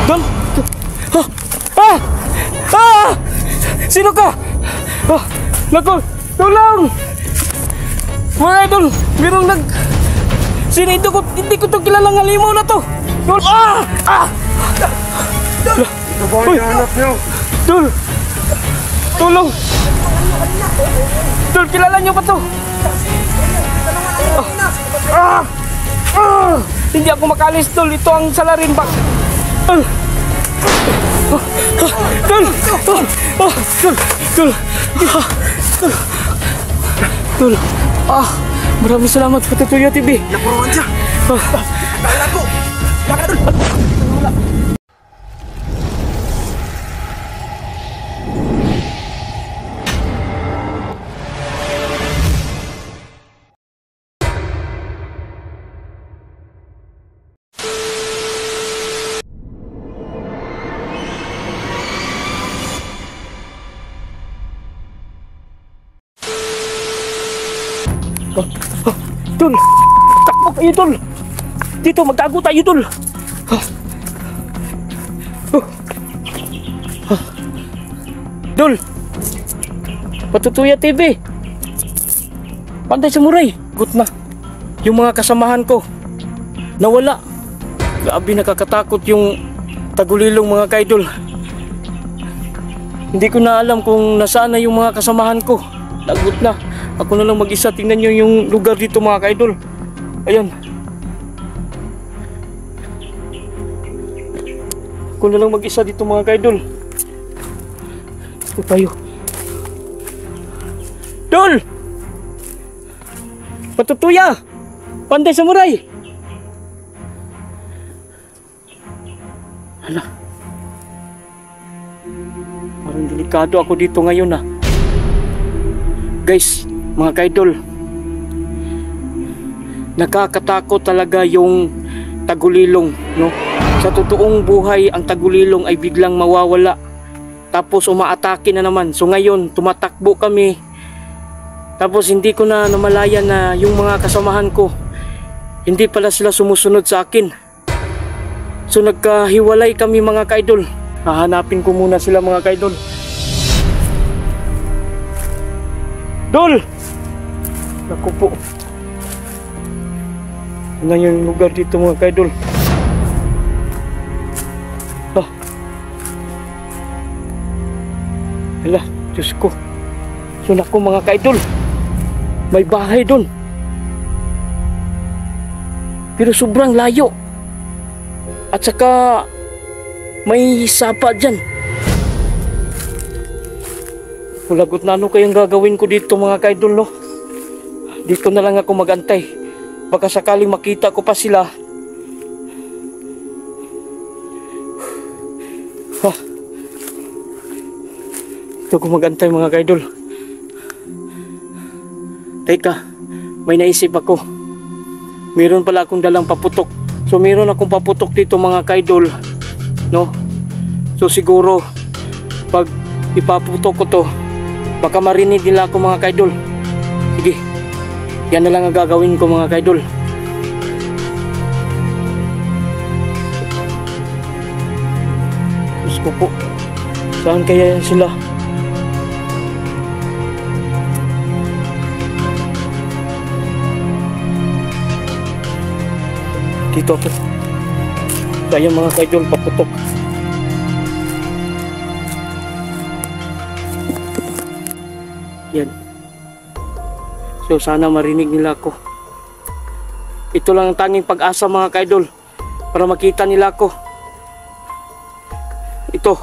Dol! Ah! Ah! Sino ka? Naku! Tulong! Mga idol! Merong Sino ito ko? Hindi ko ito kilalang halimaw na to! Dol! Ah! Ah! Ito ba ang hanap niyo? Dol! Tulong! Dol, kilala niyo ba to? Ah! Ah! Hindi ako makalis, Dol. Ito ang salarin ba? Dol! Dol! Dol! Dol! Ah! Maraming salamat sa Tutuya TV. Napuruan siya. Kala ko. Baka Dol. Dol! Takbo kayo, Dol! Dito, magtago tayo, Dol! Dol! Patutuya TV! Panday Samurai! Gut na! Yung mga kasamahan ko nawala! Grabe, nakakatakot yung tagulilong mga kaidol. Hindi ko na alam kung nasaan na yung mga kasamahan ko. Lagot na. Ako na lang mag-isa. Tingnan nyo yung lugar dito mga kaidol. Ayan. Ako na lang mag-isa dito mga kaidol. Dito tayo. Dol! Patutuya! Panday Samurai! Hala. Parang delikado ako dito ngayon ah. Guys, mga kaidol, nakakatakot talaga yung tagulilong, no? Sa totoong buhay, ang tagulilong ay biglang mawawala. Tapos umaatake na naman. So ngayon, tumatakbo kami. Tapos hindi ko na namalayan na yung mga kasamahan ko, hindi pala sila sumusunod sa akin. So nagkahiwalay kami mga kaidol. Hahanapin ko muna sila mga kaidol. Dol! Naku po. Tingnan yung lugar dito mga kaidol. Ah. Hala, Diyos ko. So naku mga kaidol, may bahay doon. Pero sobrang layo. At saka may sapa dyan. Lagot na ano kayang gagawin ko dito mga kaidol, no? Dito na lang ako magantay. Baka sakaling makita ko pa sila. Dito ko magantay mga kaidol. Teka, may naisip ako. Meron pala akong dalang paputok. So meron akong paputok dito mga kaidol, no? So siguro pag ipaputok ko to, baka marinig nila ako mga kaidol. Sige, yan na lang ang gagawin ko mga kaidol. Diyos ko po, saan kaya yan sila? Dito ako. Kaya mga kaidol, paputok. Yan. So sana marinig nila ako. Ito lang ang tanging pag-asa mga kaidol, para makita nila ako. Ito.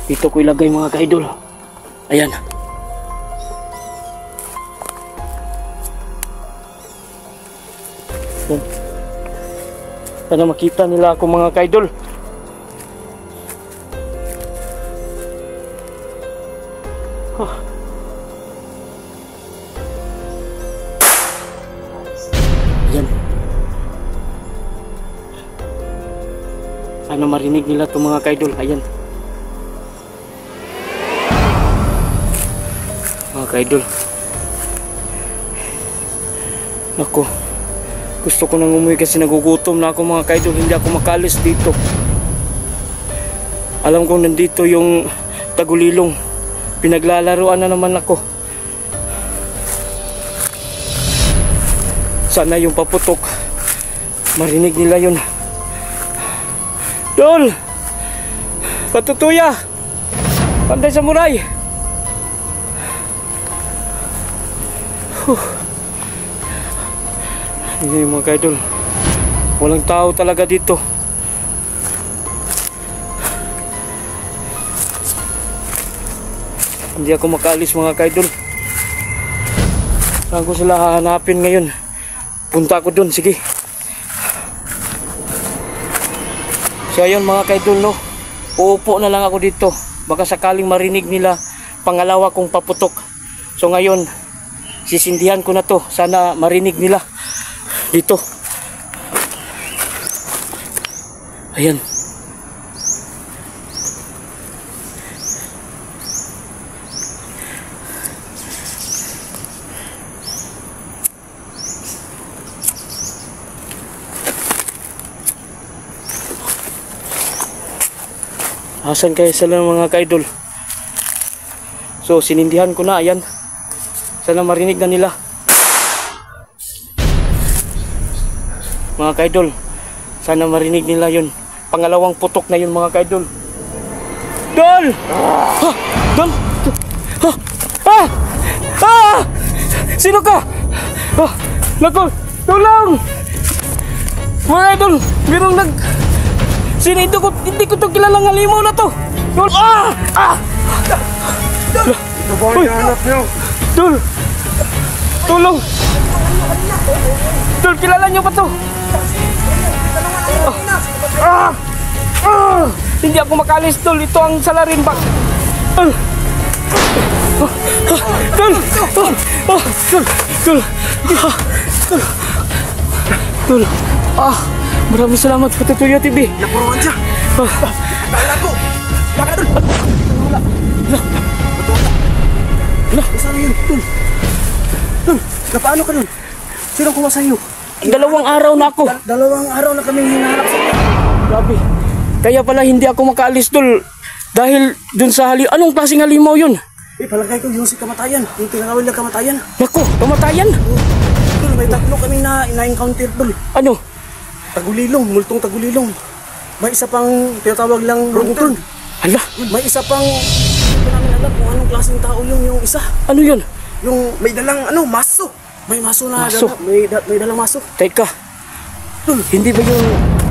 Dito ko ilagay mga kaidol. Ayan. Sana makita nila ako mga kaidol. Yan. Sana marinig nila ito mga kaidol. Ayan. Mga kaidol. Nako, gusto ko nang umuwi kasi nagugutom na ako mga kaidol. Hindi ako makalis dito. Alam kong nandito yung tagulilong. Pinaglalaruan na naman ako. Sana yung paputok, marinig nila yun. Dol! Patutuya! Panday Samurai! Hindi mga kaidol, walang tao talaga dito. Hindi ako makaalis mga kaidol. Saan ko sila hahanapin ngayon? Punta ako dun, sige. So ayun mga kaidol, no? Uupo na lang ako dito. Baka sakaling marinig nila pangalawa kong paputok. So ngayon, sisindihan ko na to. Sana marinig nila dito. Ayan. Asan kaya sila mga kaidol? So sinindihan ko na, ayan. Sana marinig na nila. Mga kaidol, sana marinig nila yun. Pangalawang putok na yun mga kaidol. Dol! Ha! Dol! Ha! Ah! Ah! Sino ka? Ah! Naku! Tulong! Mga kaidol, mayroong sino ito ko? Hindi ko ito kilalang halimaw na to. Dol! Ah! Ah! Ito ba ang hanap niyo? Dol! Tulong! Dol, kilala niyo ba to? Ah! Ah! Hindi ako makalis, Dol. Ito ang salarin bag. Dol! Dol! Dol! Dol! Dol! Dol! Ah! Maraming salamat, Patutuya TV. Napuruan siya. Kala ko. Baka doon. Saan yun? Doon. Paano ka doon? Sino kuha sa'yo? 2 araw na ako. 2 araw na kaming hinahanap sa'yo. Grabe. Kaya pala hindi ako makaalis, Dol. Dahil dun sa anong klaseng halimaw yun? Palagay ko yung si kamatayan. Yung tinatawag na kamatayan. Naku, kamatayan. Dol, may tatlo kami na-encounter, Dol. Ano? Tagulilong, multong tagulilong. May isa pang tinatawag lang rungton. Hala, May isa pang hindi namin alam kung anong klaseng tao yung isa. ano yun? Yung may dalang maso. May maso na Maso? may dalang maso. Teka, Dol, hindi ba yung...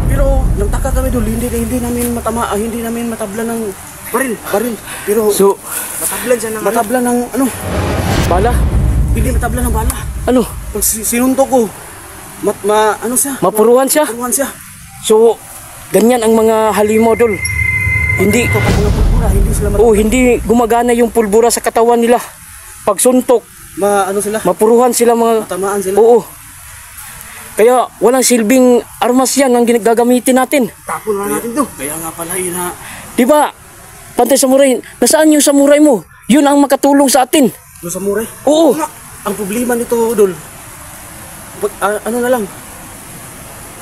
pero nagtaka kami dul, hindi namin hindi namin matabla ng baril. Pero So, matablan siya ng bala? hindi matabla ng bala. Ano? Pag sinuntok ko, siya? Mapuruhan siya? Mapuruhan siya. So, ganyan ang mga halimaw, Dol. Hindi, Ito pag mga pulbura, hindi sila hindi gumagana yung pulbura sa katawan nila. Pag suntok, sila? mapuruhan sila mga... Matamaan sila. Oo. Kaya walang silbing armas yan ang gagamitin natin. Tapon na natin to. Kaya nga pala yun na. Di ba? Pantay Samurai, nasaan yung samurai mo? Yun ang makatulong sa atin. Yung samurai. Oo. Nga, ang problema nito, Dol. Ano na lang.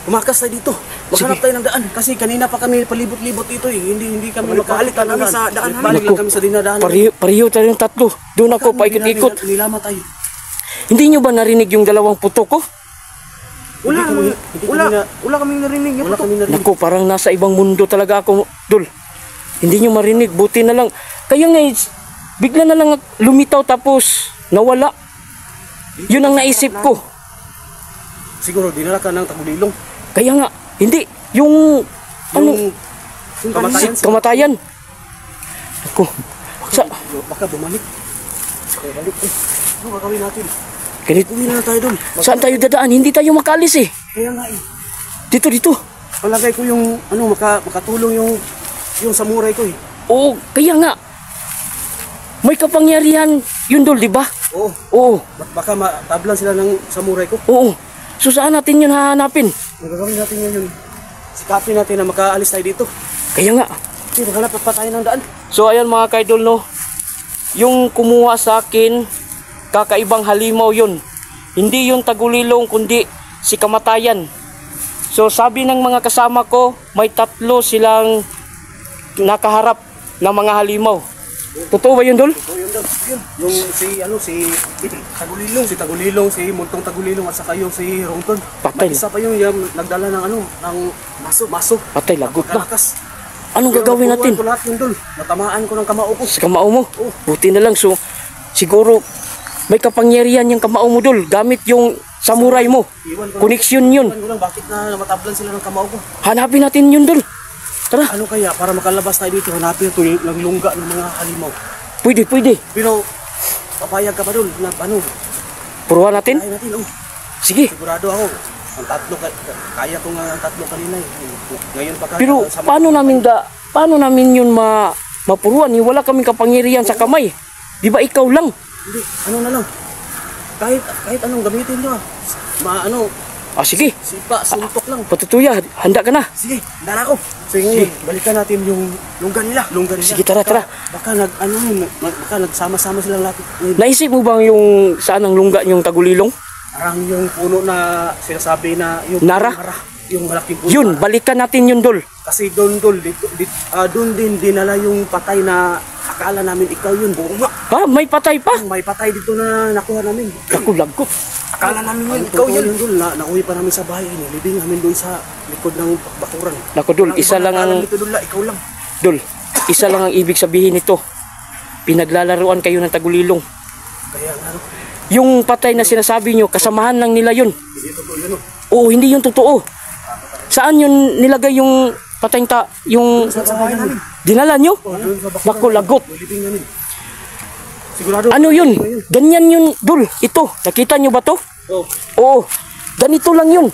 Umakas tayo dito. Maghanap tayo ng daan. Kasi kanina pa kami palibot-libot dito eh. Hindi kami makaalit kami sa daan. Balik lang kami sa dinadaan. Pareho tayong tatlo. Doon ako paikot-ikot. Nilama tayo. Hindi nyo ba narinig yung 2 putok ko? Wala kaming narinig. Wala kaming narinig. Naku, parang nasa ibang mundo talaga ako, Dol. Hindi nyo marinig, buti na lang. Kaya nga, bigla na lang lumitaw tapos nawala. Yun ang naisip ko. Siguro dinala ka ng tagulilong. Kaya nga, hindi. Yung Kamatayan. kamatayan. Naku, Baka bumalik. Balik eh. Ano gagawin natin? ganit. Uwi na tayo doon. Saan tayo dadaan? Hindi tayo makalis eh. Kaya nga eh. Dito. Palagay ko yung makatulong yung samurai ko eh. Oo, kaya nga. May kapangyarihan yun, Dol, di ba? Oo. Oo, Baka matablan sila ng samurai ko. oo. So saan natin yun hahanapin? Ang gagawin natin yun. Sikapin natin na makaalis tayo dito. Kaya nga. Kasi maghanap pa tayo ng daan. So ayan mga kaidol, no. Yung kumuha sa akin, kakaibang halimaw yun. Hindi yung tagulilong kundi si kamatayan. So sabi ng mga kasama ko, may 3 silang nakaharap na mga halimaw. Totoo ba yun, Dol? So yun daw, yun. Yung si Tagulilong, si Multong Tagulilong at saka yung si Rongton. Patay. May isa pa yung nagdala ng ng maso. Patay, lagot na. Napakalakas. Anong Pero gagawin natin? napuruan ko lahat yun, Dol. Natamaan ko ng kamao ko. Sa kamao mo? Oh. Buti na lang. So siguro may kapangyarihan yung kamao mo, Dol. Gamit yung samurai mo. Iwan ko lang. Connection yun. Iwan ko lang, bakit na matablan sila ng kamao ko? Hanapin natin yun, Dol. Tara. Ano kaya, para makalabas tayo dito, hanapin ito yung lungga ng mga halimaw. Pwede. Pero, papayag ka ba, Dol? Na ano? Puruhan natin? Kaya natin, oh. Sige. Sigurado ako. Ang 3, kaya ko nga ang 3 kanina eh. Ngayon pa Pero paano namin yun mapuruan? Wala kaming kapangyarihan sa kamay. Di ba ikaw lang? Hindi, ano na lang. Kahit anong gamitin nyo. Sige. Sipa, suntok lang. Patutuya, handa ka na. Sige, dala ko. So ngayon, balikan natin yung lungga nila. Sige, tara. Baka nagsama-sama silang lahat. Naisip mo bang yung saan ang lungga yung tagulilong? Parang yung puno na sinasabi na yung Nara? Yung malaking puno. Yun, balikan natin yun, Dol. Kasi doon din dinala yung patay na akala namin ikaw yun. Bunga. Ha? May patay pa? May patay dito na nakuha namin. Ako, lagot. Akala namin yun, ikaw yun. Doon, nauwi pa namin sa bahay. Nilibing namin doon sa likod ng bakuran. Naku, Dol, isa lang ang... Dito, Dol, ikaw lang. Dol, isa lang ang ibig sabihin nito. Pinaglalaruan kayo ng tagulilong. Kaya ano, Yung patay na sinasabi nyo, kasamahan lang nila yun. hindi totoo yun. Oo, hindi yun totoo. Saan yun nilagay yung patay yung Sa bahay namin. dinala nyo? Doon sa bakuran. Naku, lagot. Nilibing namin. Sigurado. Ano yun? Ganyan yun, Dol. Ito, nakita nyo ba to? Oh, Oo, ganito lang yun.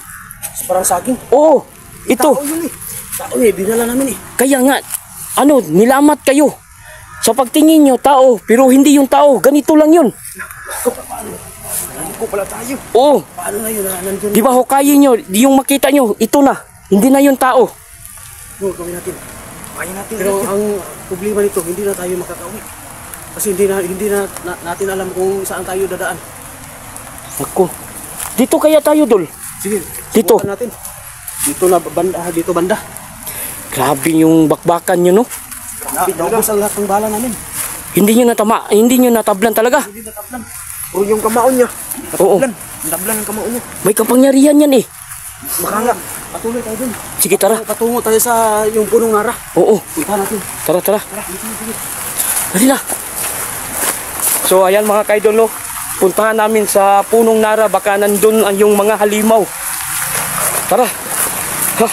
parang saging. Oo, ito. Tao yun eh. Tao eh, dinala namin eh. Kaya nga, nilamat kayo. Sa pagtingin nyo, tao, pero hindi yung tao. Ganito lang yun. Ayun ko pala tayo. Oo, Paano na yun? Nandun. di ba hukayin nyo, yung makita nyo, ito na. Hindi na yung tao. No, gawin natin. Kaya natin. Pero ang problema nito, hindi na tayo makakauwi. Kasi hindi na natin alam kung saan tayo dadaan. Ako, dito kaya tayo, Dol. Sige, Dito. subukan natin. Dito banda. Grabe yung bakbakan nyo, no? Naubos ang lahat ng bala namin. Hindi nyo natablan talaga. Hindi natablan. Pero yung kamaon niya, Oo, natablan ang kamaon niya. may kapangyarihan yan eh. Baka nga, patuloy tayo dun. Sige, tara. Patungo tayo sa yung punong nara. Oo, Punta natin. tara. Tara, dito. Dali na. So ayan mga kaidol, no? Puntahan namin sa punong nara, baka nandun ang yung mga halimaw. Tara. Ha.